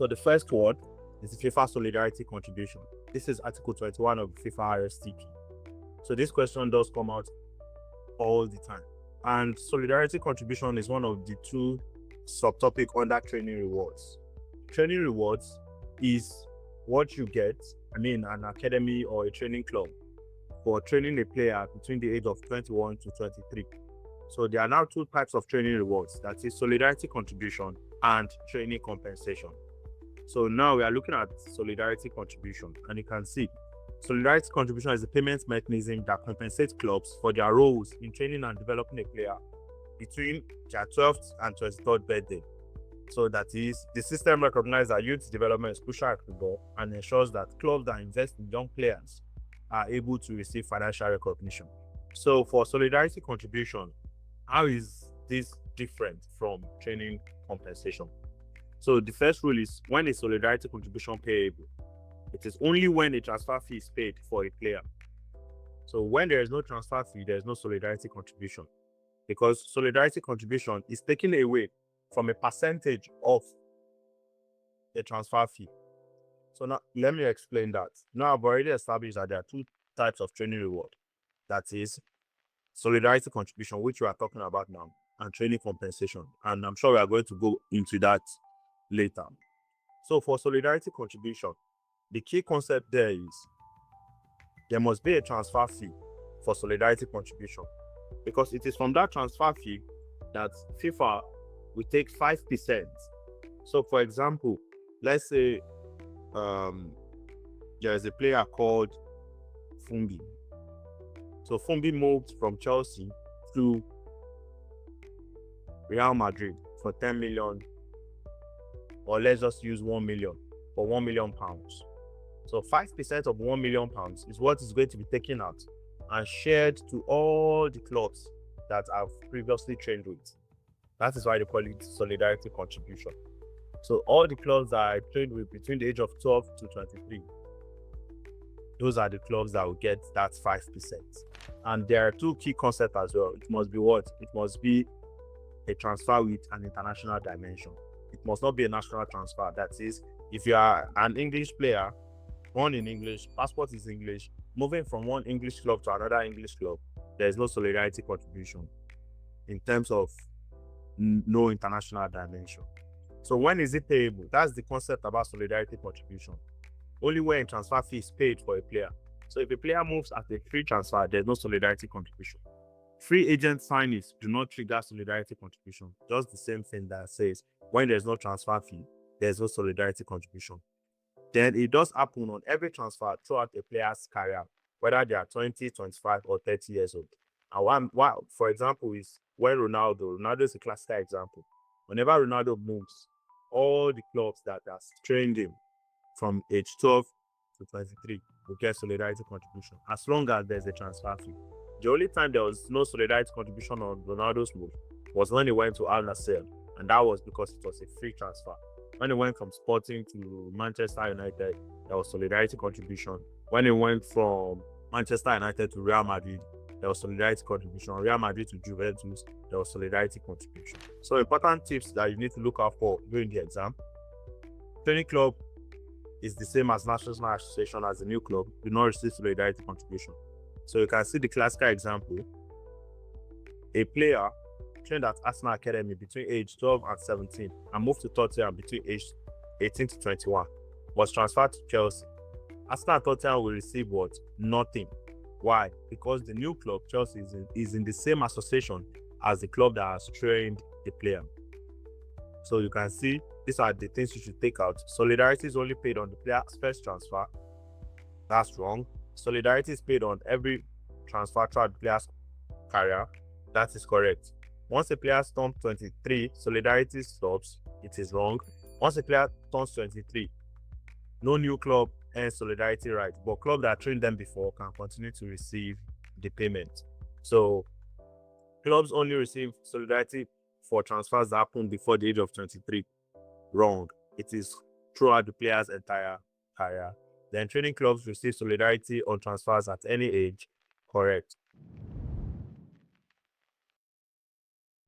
So the first one is the FIFA Solidarity Contribution. This is Article 21 of the FIFA RSTP. So this question does come out all the time. And solidarity contribution is one of the two subtopic under training rewards. Training rewards is what you get, an academy or a training club for training a player between the age of 21 to 23. So there are now two types of training rewards, that is solidarity contribution and training compensation. So now we are looking at solidarity contribution, and you can see solidarity contribution is a payment mechanism that compensates clubs for their roles in training and developing a player between their 12th and 23rd birthday. So that is, the system recognizes that youth development is crucial at football and ensures that clubs that invest in young players are able to receive financial recognition. So for solidarity contribution, how is this different from training compensation? So the first rule is, when a solidarity contribution payable, it is only when a transfer fee is paid for a player. So when there is no transfer fee, there is no solidarity contribution, because solidarity contribution is taken away from a percentage of the transfer fee. So now let me explain that. Now I've already established that there are two types of training reward. That is solidarity contribution, which we are talking about now, and training compensation. And I'm sure we are going to go into that later. So for solidarity contribution, the key concept there is there must be a transfer fee for solidarity contribution, because it is from that transfer fee that FIFA will take 5%. So for example, let's say there is a player called Fumbi. So Fumbi moved from Chelsea to Real Madrid for 10 million, or let's just use 1 million, for 1 million pounds. So 5% of 1 million pounds is what is going to be taken out and shared to all the clubs that I've previously trained with. That is why they call it solidarity contribution. So all the clubs that I trained with between the age of 12 to 23, those are the clubs that will get that 5%. And there are two key concepts as well. It must be what? It must be a transfer with an international dimension. It must not be a national transfer. That is, if you are an English player, born in English, passport is English, moving from one English club to another English club, there is no solidarity contribution in terms of no international dimension. So when is it payable? That's the concept about solidarity contribution. Only when transfer fee is paid for a player. So if a player moves at a free transfer, there's no solidarity contribution. Free agent signings do not trigger solidarity contribution. Just the same thing that says when there's no transfer fee, there's no solidarity contribution. Then it does happen on every transfer throughout a player's career, whether they are 20, 25, or 30 years old. And one, for example, is when Ronaldo is a classic example. Whenever Ronaldo moves, all the clubs that has trained him from age 12 to 23 will get solidarity contribution, as long as there's a transfer fee. The only time there was no solidarity contribution on Ronaldo's move was when he went to Al Nassr, and that was because it was a free transfer. When he went from Sporting to Manchester United, there was solidarity contribution. When he went from Manchester United to Real Madrid, there was solidarity contribution. Real Madrid to Juventus, there was solidarity contribution. So important tips that you need to look out for during the exam. Training club is the same as National Association as a new club, do not receive solidarity contribution. So you can see the classical example. A player trained at Arsenal Academy between age 12 and 17 and moved to Tottenham between age 18 to 21, was transferred to Chelsea. Arsenal and Tottenham will receive what? Nothing. Why? Because the new club, Chelsea, is in the same association as the club that has trained the player. So you can see these are the things you should take out. Solidarity is only paid on the player's first transfer. That's wrong. Solidarity is paid on every transfer throughout the player's career. That is correct. Once a player turns 23, solidarity stops. It is wrong. Once a player turns 23, no new club earns solidarity rights, but clubs that trained them before can continue to receive the payment. So clubs only receive solidarity for transfers that happen before the age of 23. Wrong. It is throughout the player's entire career. Then training clubs receive solidarity on transfers at any age. Correct.